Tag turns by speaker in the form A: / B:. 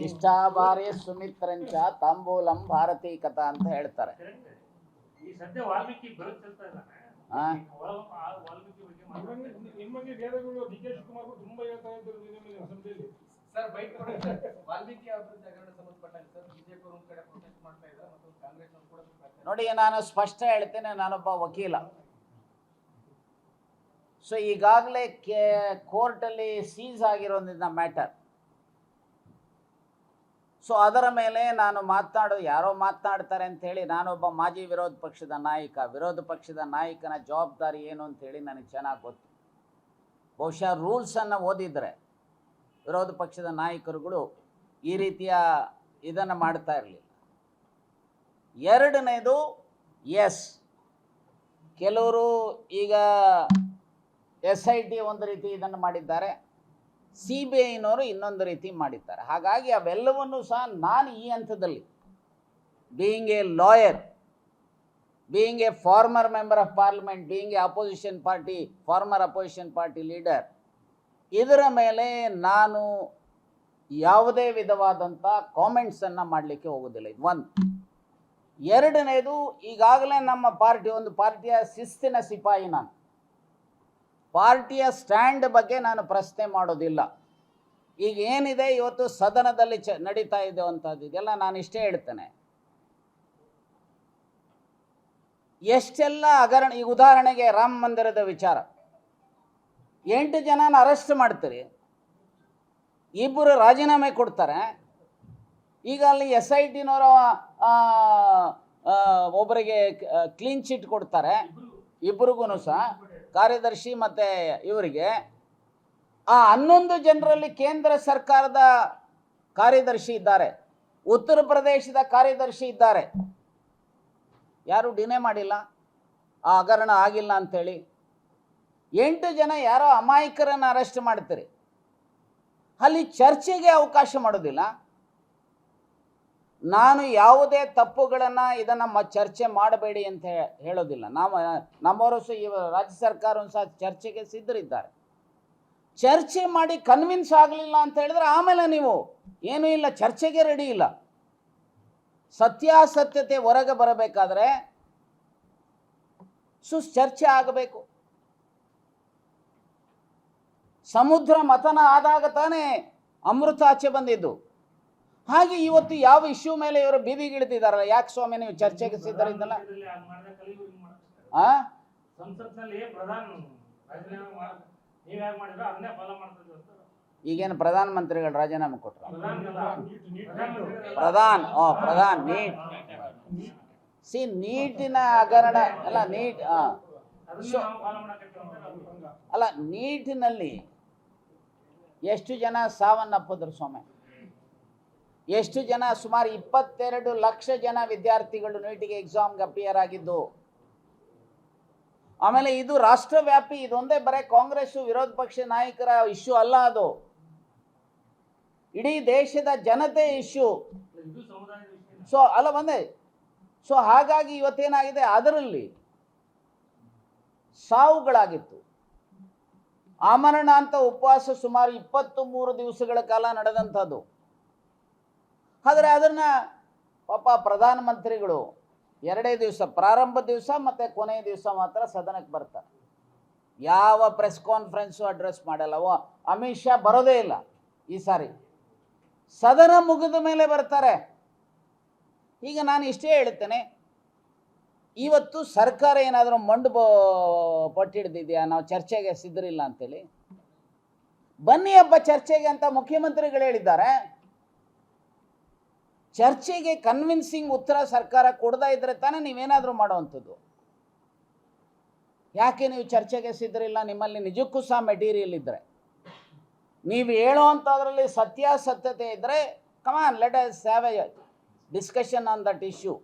A: ಇಷ್ಟಾಭಾರಿ ಸುಮಿತ್ರಂಚ ತಾಂಬೂಲಂ ಭಾರತೀ ಕಥಾ ಅಂತ ಹೇಳ್ತಾರೆ.
B: ಈ ಸದ್ಯ ವಾಲ್ಮೀಕಿ ಬರುತ್ತಿರ್ತಾ ಇದ್ದಾನೆ. ನಿಮಗೆ ವೇದಗಳು ಡಿ.ಕೆ. ಶಿವಕುಮಾರ್ ತುಂಬಾ ಹೇಳ್ತಾ ಇದ್ರು ನಿಮಗೆ ಅಸೆಂಬ್ಲಿಯಲ್ಲಿ ಸರ್ ಬೈಕ್ ವಾಲ್ಮೀಕಿ ಅಭಿವೃದ್ಧಿ ಹಗರಣ ಸಂಬಂಧಪಟ್ಟಂತೆ ಸರ್ ಬಿಜೆಪಿ ಒಂದು ಕಡೆ ಪ್ರೊಟೆಸ್ಟ್ ಮಾಡ್ತಾ ಇದ್ದಾರೆ ಮತ್ತು ಕಾಂಗ್ರೆಸ್ ಕೂಡ
A: ನೋಡಿ, ನಾನು ಸ್ಪಷ್ಟ ಹೇಳ್ತೇನೆ, ನಾನೊಬ್ಬ ವಕೀಲ. ಸೊ ಈಗಾಗಲೇ ಕೋರ್ಟಲ್ಲಿ ಸೀಸ್ ಆಗಿರೋದ್ರಿಂದ ಮ್ಯಾಟರ್, ಸೊ ಅದರ ಮೇಲೆ ನಾನು ಯಾರೋ ಮಾತನಾಡ್ತಾರೆ ಅಂಥೇಳಿ, ನಾನೊಬ್ಬ ಮಾಜಿ ವಿರೋಧ ಪಕ್ಷದ ನಾಯಕನ ಜವಾಬ್ದಾರಿ ಏನು ಅಂಥೇಳಿ ನನಗೆ ಚೆನ್ನಾಗಿ ಗೊತ್ತು. ಬಹುಶಃ ರೂಲ್ಸನ್ನು ಓದಿದರೆ ವಿರೋಧ ಪಕ್ಷದ ನಾಯಕರುಗಳು ಈ ರೀತಿಯ ಇದನ್ನು ಮಾಡ್ತಾ ಇರಲಿಲ್ಲ. ಎರಡನೇದು, ಕೆಲವರು ಈಗ SIT ಒಂದು ರೀತಿ ಇದನ್ನು ಮಾಡಿದ್ದಾರೆ, CBIನವರು ಇನ್ನೊಂದು ರೀತಿ ಮಾಡಿದ್ದಾರೆ. ಹಾಗಾಗಿ ಅವೆಲ್ಲವನ್ನೂ ಸಹ ನಾನು ಈ ಹಂತದಲ್ಲಿ, being A lawyer, being A farmer member of parliament, being A farmer opposition party leader, ಇದರ ಮೇಲೆ ನಾನು ಯಾವುದೇ ವಿಧವಾದಂಥ ಕಾಮೆಂಟ್ಸನ್ನು ಮಾಡಲಿಕ್ಕೆ ಹೋಗೋದಿಲ್ಲ. ಇದು ಒಂದು. ಎರಡನೇದು, ಈಗಾಗಲೇ ನಮ್ಮ ಒಂದು ಪಾರ್ಟಿಯ ಶಿಸ್ತಿನ ಸಿಪಾಯಿ ನಾನು. ಪಾರ್ಟಿಯ ಸ್ಟ್ಯಾಂಡ್ ಬಗ್ಗೆ ನಾನು ಪ್ರಶ್ನೆ ಮಾಡೋದಿಲ್ಲ. ಈಗ ಏನಿದೆ ಇವತ್ತು ಸದನದಲ್ಲಿ ನಡೀತಾ ಇರುವಂಥದ್ದು ಇದೆಲ್ಲ ನಾನು ಇಷ್ಟೇ ಹೇಳ್ತೇನೆ. ಎಷ್ಟೆಲ್ಲ ಹಗರಣ, ಈಗ ಉದಾಹರಣೆಗೆ ರಾಮ ಮಂದಿರದ ವಿಚಾರ, 8 ಜನನ ಅರೆಸ್ಟ್ ಮಾಡ್ತೀರಿ, 2 ರಾಜೀನಾಮೆ ಕೊಡ್ತಾರೆ. ಈಗ ಅಲ್ಲಿ SITನವರು ಒಬ್ಬರಿಗೆ ಕ್ಲೀನ್ ಚಿಟ್ ಕೊಡ್ತಾರೆ, ಇಬ್ಬರಿಗೂ ಸಹ, ಕಾರ್ಯದರ್ಶಿ ಮತ್ತು ಇವರಿಗೆ. ಆ 11 ಜನರಲ್ಲಿ ಕೇಂದ್ರ ಸರ್ಕಾರದ ಕಾರ್ಯದರ್ಶಿ ಇದ್ದಾರೆ, ಉತ್ತರ ಪ್ರದೇಶದ ಕಾರ್ಯದರ್ಶಿ ಇದ್ದಾರೆ. ಯಾರು ಡಿನೇ ಮಾಡಿಲ್ಲ ಆ ಹಗರಣ ಆಗಿಲ್ಲ ಅಂಥೇಳಿ. 8 ಜನ ಯಾರೋ ಅಮಾಯಕರನ್ನು ಅರೆಸ್ಟ್ ಮಾಡ್ತೀರಿ, ಅಲ್ಲಿ ಚರ್ಚೆಗೆ ಅವಕಾಶ ಮಾಡೋದಿಲ್ಲ. ನಾನು ಯಾವುದೇ ತಪ್ಪುಗಳನ್ನು ಇದನ್ನು ಚರ್ಚೆ ಮಾಡಬೇಡಿ ಅಂತ ಹೇಳೋದಿಲ್ಲ. ನಮ್ಮವರು ಸಹ ಈ ರಾಜ್ಯ ಸರ್ಕಾರವನ್ನು ಸಹ ಚರ್ಚೆಗೆ ಸಿದ್ಧರಿದ್ದಾರೆ. ಚರ್ಚೆ ಮಾಡಿ ಕನ್ವಿನ್ಸ್ ಆಗಲಿಲ್ಲ ಅಂತ ಹೇಳಿದ್ರೆ ಆಮೇಲೆ ನೀವು ಏನೂ ಇಲ್ಲ, ಚರ್ಚೆಗೆ ರೆಡಿ ಇಲ್ಲ. ಸತ್ಯಾಸತ್ಯತೆ ಹೊರಗೆ ಬರಬೇಕಾದ್ರೆ ಚರ್ಚೆ ಆಗಬೇಕು. ಸಮುದ್ರ ಮಥನ ಆದಾಗ ತಾನೇ ಅಮೃತ ಆಚೆ ಬಂದಿದ್ದು. ಹಾಗೆ ಇವತ್ತು ಯಾವ ಇಶ್ಯೂ ಮೇಲೆ ಇವರು ಬೀದಿಗಿಳಿದಿದ್ದಾರಲ್ಲ, ಯಾಕೆ ಸ್ವಾಮಿ ನೀವು ಚರ್ಚೆಗೆ ಸಿದ್ಧರಿದ್ದಲ್ಲ? ಈಗೇನು ಪ್ರಧಾನಮಂತ್ರಿಗಳು ರಾಜೀನಾಮೆ ಕೊಟ್ಟರು? ನೀಟಿನ ಹಗರಣ ಅಲ್ಲ, ನೀಟಿನಲ್ಲಿ ಎಷ್ಟು ಜನ ಸಾವನ್ನಪ್ಪಿದ್ರು ಸ್ವಾಮಿ? ಎಷ್ಟು ಜನ? ಸುಮಾರು 22 ಲಕ್ಷ ಜನ ವಿದ್ಯಾರ್ಥಿಗಳು ನೀಟಿಗೆ ಎಕ್ಸಾಮ್ಗೆ ಅಪಿಯರ್ ಆಗಿದ್ದು. ಆಮೇಲೆ ಇದು ರಾಷ್ಟ್ರವ್ಯಾಪಿ, ಇದೊಂದೇ ಬರೀ ಕಾಂಗ್ರೆಸ್ ವಿರೋಧ ಪಕ್ಷ ನಾಯಕರ ಇಶ್ಯೂ ಅಲ್ಲ, ಅದು ಇಡೀ ದೇಶದ ಜನತೆ ಇಶ್ಯೂ. ಸೊ ಹಾಗಾಗಿ ಇವತ್ತೇನಾಗಿದೆ, ಅದರಲ್ಲಿ ಸಾವುಗಳಾಗಿತ್ತು. ಆಮರಣ ಅಂತ ಉಪವಾಸ ಸುಮಾರು 23 ದಿವಸಗಳ ಕಾಲ ನಡೆದಂಥದ್ದು. ಆದರೆ ಅದನ್ನು ಪಾಪ ಪ್ರಧಾನಮಂತ್ರಿಗಳು 2 ದಿವಸ, ಪ್ರಾರಂಭ ದಿವಸ ಮತ್ತು ಕೊನೆಯ ದಿವಸ ಮಾತ್ರ ಸದನಕ್ಕೆ ಬರ್ತಾರೆ. ಯಾವ ಪ್ರೆಸ್ ಕಾನ್ಫರೆನ್ಸು ಅಡ್ರೆಸ್ ಮಾಡಲ್ಲ. ಅಮಿತ್ ಶಾ ಬರೋದೇ ಇಲ್ಲ ಈ ಸಾರಿ, ಸದನ ಮುಗಿದ ಮೇಲೆ ಬರ್ತಾರೆ. ಈಗ ನಾನು ಇಷ್ಟೇ ಹೇಳ್ತೇನೆ, ಇವತ್ತು ಸರ್ಕಾರ ಏನಾದರೂ ಪಟ್ಟಿಡ್ದಿದೆಯಾ ನಾವು ಚರ್ಚೆಗೆ ಸಿದ್ಧರಿಲ್ಲ ಅಂತೇಳಿ? ಬನ್ನಿ ಹಬ್ಬ ಚರ್ಚೆಗೆ ಅಂತ ಮುಖ್ಯಮಂತ್ರಿಗಳು ಹೇಳಿದ್ದಾರೆ. ಚರ್ಚೆಗೆ ಕನ್ವಿನ್ಸಿಂಗ್ ಉತ್ತರ ಸರ್ಕಾರ ಕೊಡದೇ ಇದ್ರೆ ತಾನೇ ನೀವೇನಾದರೂ ಮಾಡುವಂಥದ್ದು. ಯಾಕೆ ನೀವು ಚರ್ಚೆಗೆ ಸಿದ್ಧರಿಲ್ಲ? ನಿಮ್ಮಲ್ಲಿ ನಿಜಕ್ಕೂ ಸಹ ಮೆಟೀರಿಯಲ್ ಇದ್ದರೆ, ನೀವು ಹೇಳೋವಂಥದ್ರಲ್ಲಿ ಸತ್ಯಾಸತ್ಯತೆ ಇದ್ದರೆ, come on let us have a discussion on that issue.